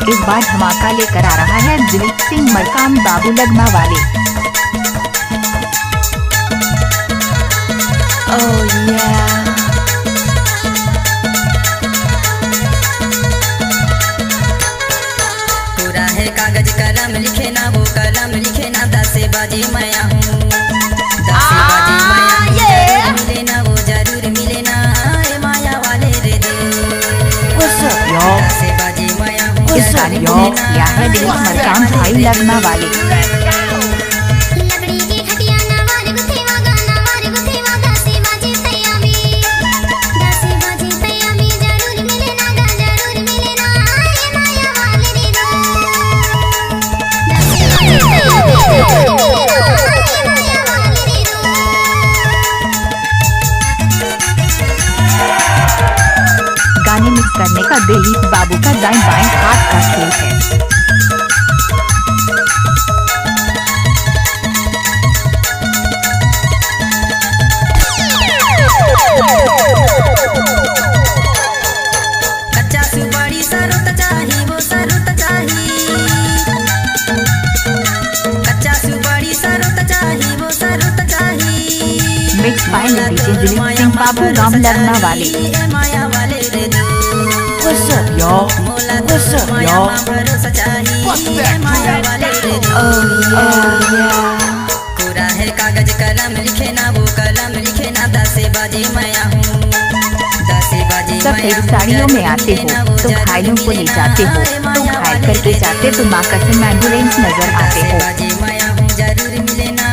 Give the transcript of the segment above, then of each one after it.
इस बार धमाका लेकर आ रहा है दिलीप सिंह मरकाम बाबू लगमा वाले। पूरा है कागज कलम लिखे ना वो कलम लिखे ना दसे बाजी माया हूँ दसे बाजी माया हूँ मिले ना वो जरूर मिले ना माया वाले रे दो दसे बाजी माया हूँ इस गाने को मिक्स किया है दिलीप मरकाम भाई लगमा वाले। गाने मिक्स करने का दिलीप बाबू का दाएं बाएं हाथ का खेल है। कच्चा सुपारी सरुत चाही वो सरुत चाही कच्चा सुपारी सरुत चाही वो सरुत चाही mix by DJ Dilip Singh Babu गाम लगमा वाले। माया वाले रे दो What's up, y'all? What's up, y'all? भरोसा चाही माया वाले रे दो पूरा है कागज कलम लिखे ना वो कलम लिखे ना दसे बाजी माया हूँ दसे बाजी सफेद साड़ियों में आते हो तो घायलों को ले जाते हो, तो घायल करके जाते तो माँ कसम एम्बुलेंस नजर आते हो। बाजी माया हूँ जरूर मिले ना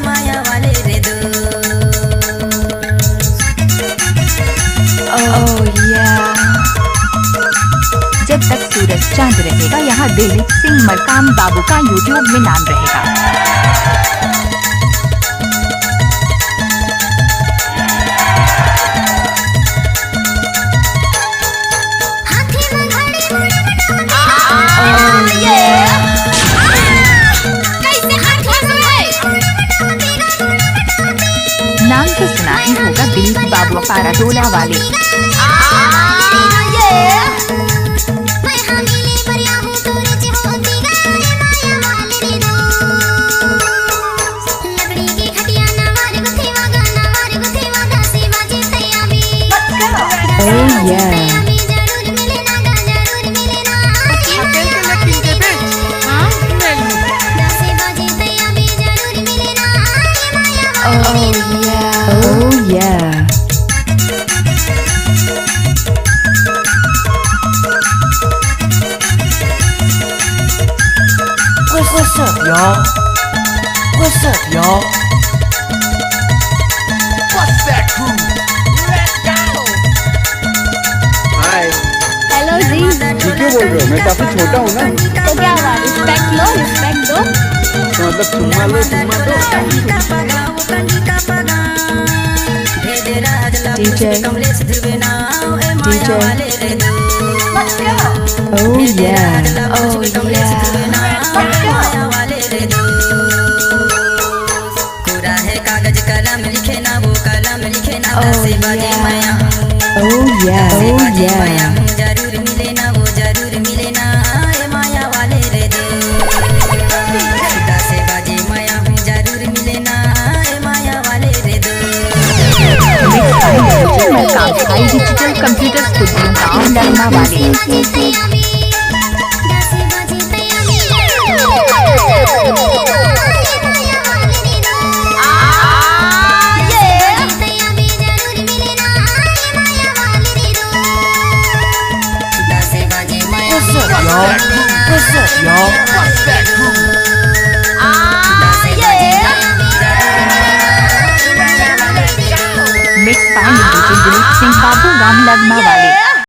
माया वाले रे दो जब तक सूरज चांद रहेगा यहाँ दिलीप सिंह मरकाम बाबू का यूट्यूब में नाम रहेगा। नाम तो सुना ही होगा दिलीप बाबू पाराडोला वाले। What's up, y'all? What's up, y'all? What's that crew? Let's go! Hi, hello जी। ये क्यों बोल रहे हो? मैं काफी छोटा हूँ ना। तो क्या हुआ, रिस्पेक्ट लो, रिस्पेक्ट दो। तो मतलब चुम्मा लो, चुम्मा दो। DJ, oh yeah, oh पूरा है कागज कलम लिखे ना वो कलम लिखे ना दसे बाजी माया हूँ जरूर मिले ना वो जरूर मिले ना माया वाले रे दो दसे बाजी माया हूँ जरूर मिले ना माया वाले रे दो डिजिटल कंप्यूटर स्टूडियो गाँव लगमा वाले। What's up, y'all? What's that crew? Mix by DJ Dilip Singh Babu गाम लगमा वाले।